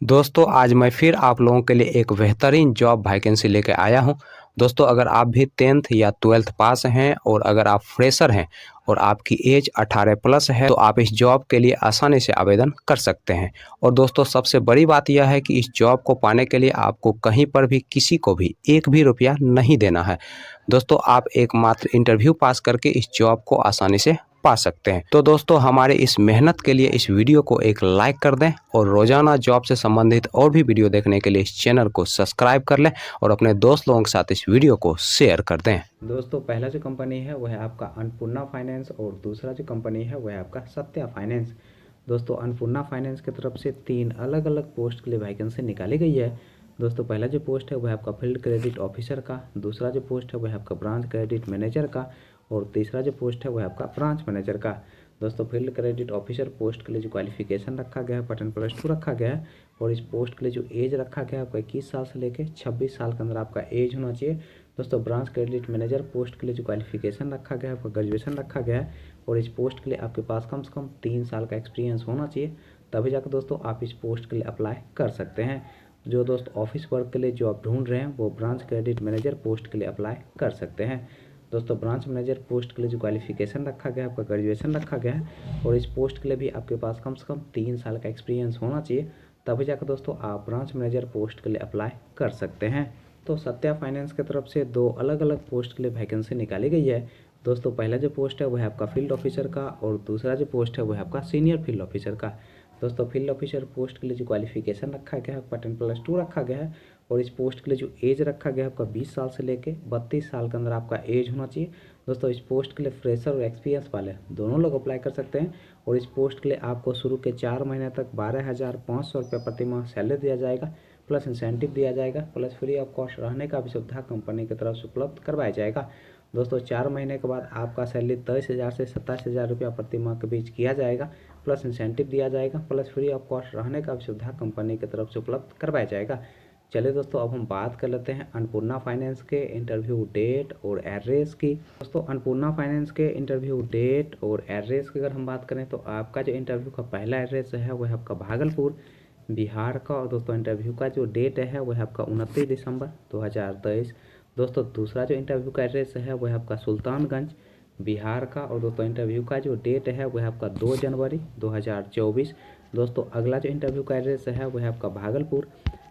दोस्तों आज मैं फिर आप लोगों के लिए एक बेहतरीन जॉब वैकेंसी लेके आया हूं। दोस्तों अगर आप भी 10th या 12th पास हैं और अगर आप फ्रेशर हैं और आपकी एज 18 प्लस है तो आप इस जॉब के लिए आसानी से आवेदन कर सकते हैं। और दोस्तों सबसे बड़ी बात यह है कि इस जॉब को पाने के लिए आपको कहीं पर भी किसी को भी एक भी रुपया नहीं देना है। दोस्तों आप एकमात्र इंटरव्यू पास करके इस जॉब को आसानी से पा सकते हैं। तो दोस्तों हमारे इस मेहनत के लिए इस वीडियो को एक लाइक कर दें और रोजाना जॉब से संबंधित और भी वीडियो देखने के लिए इस चैनल को सब्सक्राइब कर लें और अपने दोस्त लोगों के साथ इस वीडियो को शेयर कर दें। दोस्तों पहला जो कंपनी है वह है आपका अन्नपूर्णा फाइनेंस और दूसरा जो कंपनी है वह है आपका सत्या फाइनेंस। दोस्तों अन्नपूर्णा फाइनेंस की तरफ से 3 अलग अलग पोस्ट के लिए वैकेंसी निकाली गई है। दोस्तों पहला जो पोस्ट है वह आपका फील्ड क्रेडिट ऑफिसर का, दूसरा जो पोस्ट है वह आपका ब्रांच क्रेडिट मैनेजर का और तीसरा जो पोस्ट है वह आपका ब्रांच मैनेजर का। दोस्तों फील्ड क्रेडिट ऑफिसर पोस्ट के लिए जो क्वालिफिकेशन रखा गया है 10+2 रखा गया है और इस पोस्ट के लिए जो एज रखा गया है आपका 21 साल से लेकर 26 साल के अंदर आपका एज होना चाहिए। दोस्तों ब्रांच क्रेडिट मैनेजर पोस्ट के लिए जो क्वालिफिकेशन रखा गया है आपका ग्रेजुएशन रखा गया है और इस पोस्ट के लिए आपके पास कम से कम 3 साल का एक्सपीरियंस होना चाहिए, तभी जाकर दोस्तों आप इस पोस्ट के लिए अप्लाई कर सकते हैं। जो दोस्त ऑफिस वर्क के लिए जो आप ढूंढ रहे हैं वो ब्रांच क्रेडिट मैनेजर पोस्ट के लिए अप्लाई कर सकते हैं। दोस्तों ब्रांच मैनेजर पोस्ट के लिए जो क्वालिफिकेशन रखा गया है आपका ग्रेजुएशन रखा गया है और इस पोस्ट के लिए भी आपके पास कम से कम 3 साल का एक्सपीरियंस होना चाहिए, तभी जाकर दोस्तों आप ब्रांच मैनेजर पोस्ट के लिए अप्लाई कर सकते हैं। तो सत्या फाइनेंस की तरफ से 2 अलग अलग पोस्ट के लिए वैकेंसी निकाली गई है। दोस्तों पहला जो पोस्ट है वह है आपका फील्ड ऑफिसर का और दूसरा जो पोस्ट है वह है आपका सीनियर फील्ड ऑफिसर का। दोस्तों फील्ड ऑफिसर पोस्ट के लिए जो क्वालिफिकेशन रखा गया है आपका 10+2 रखा गया है और इस पोस्ट के लिए जो एज रखा गया है आपका 20 साल से लेके 32 साल के अंदर आपका एज होना चाहिए। दोस्तों इस पोस्ट के लिए फ्रेशर और एक्सपीरियंस वाले दोनों लोग अप्लाई कर सकते हैं और इस पोस्ट के लिए आपको शुरू के 4 महीने तक 12,500 रुपये प्रति माह सैलरी दिया जाएगा, प्लस इंसेंटिव दिया जाएगा, प्लस फ्री ऑफ कॉस्ट रहने का भी सुविधा कंपनी की तरफ से उपलब्ध करवाया जाएगा। दोस्तों 4 महीने के बाद आपका सैलरी 23,000 से 27,000 रुपया प्रति माह के बीच किया जाएगा, प्लस इंसेंटिव दिया जाएगा, प्लस फ्री ऑफ कॉस्ट रहने का भी सुविधा कंपनी की तरफ से उपलब्ध करवाया जाएगा। चलिए दोस्तों अब हम बात कर लेते हैं अन्नपूर्णा फाइनेंस के इंटरव्यू डेट और एड्रेस की। दोस्तों अन्नपूर्णा फाइनेंस के इंटरव्यू डेट और एड्रेस की अगर हम बात करें तो आपका जो इंटरव्यू का पहला एड्रेस है वह आपका भागलपुर बिहार का और दोस्तों इंटरव्यू का जो डेट है वह आपका 29 दिसंबर 2023। दोस्तों दूसरा जो इंटरव्यू का एड्रेस है वह आपका सुल्तानगंज बिहार का और दोस्तों इंटरव्यू का जो डेट है वह आपका 2 जनवरी 2024। दोस्तों अगला जो इंटरव्यू का एड्रेस है वह आपका भागलपुर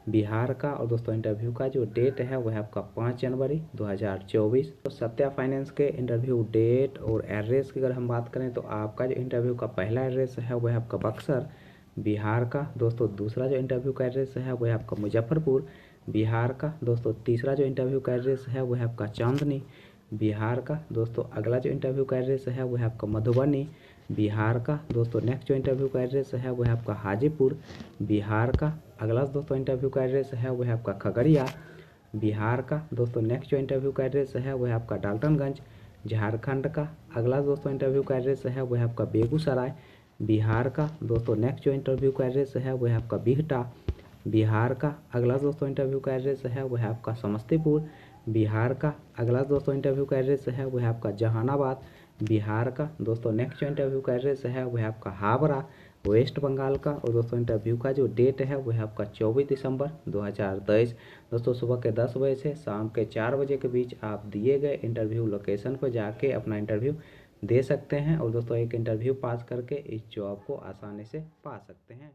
बिहार का और दोस्तों इंटरव्यू का जो डेट है वह आपका 5 जनवरी 2024। तो सत्या फाइनेंस के इंटरव्यू डेट और एड्रेस की अगर हम बात करें तो आपका जो इंटरव्यू का पहला एड्रेस है वह आपका बक्सर बिहार का। दोस्तों दूसरा जो इंटरव्यू का एड्रेस है वह आपका मुजफ्फरपुर बिहार का। दोस्तों तीसरा जो इंटरव्यू का एड्रेस है वह आपका चांदनी बिहार का। दोस्तों अगला जो इंटरव्यू का एड्रेस है वह आपका मधुबनी बिहार का। दोस्तों नेक्स्ट जो इंटरव्यू का एड्रेस है वह आपका हाजीपुर बिहार का। अगला दोस्तों इंटरव्यू का एड्रेस है वह आपका खगड़िया बिहार का। दोस्तों नेक्स्ट जो इंटरव्यू का एड्रेस है वह आपका डाल्टनगंज झारखंड का। अगला दोस्तों इंटरव्यू का एड्रेस है वह आपका बेगूसराय बिहार का। दोस्तों नेक्स्ट जो इंटरव्यू का एड्रेस है वह आपका बिहटा बिहार का। अगला दोस्तों इंटरव्यू का एड्रेस है वह आपका समस्तीपुर बिहार का। अगला दोस्तों इंटरव्यू का एड्रेस है वह आपका जहानाबाद बिहार का। दोस्तों नेक्स्ट जो इंटरव्यू का एड्रेस है वह आपका हावड़ा वेस्ट बंगाल का और दोस्तों इंटरव्यू का जो डेट है वह आपका 24 दिसंबर 2023। दोस्तों सुबह के 10 बजे से शाम के 4 बजे के बीच आप दिए गए इंटरव्यू लोकेशन पर जाके अपना इंटरव्यू दे सकते हैं और दोस्तों एक इंटरव्यू पास करके इस जॉब को आसानी से पा सकते हैं।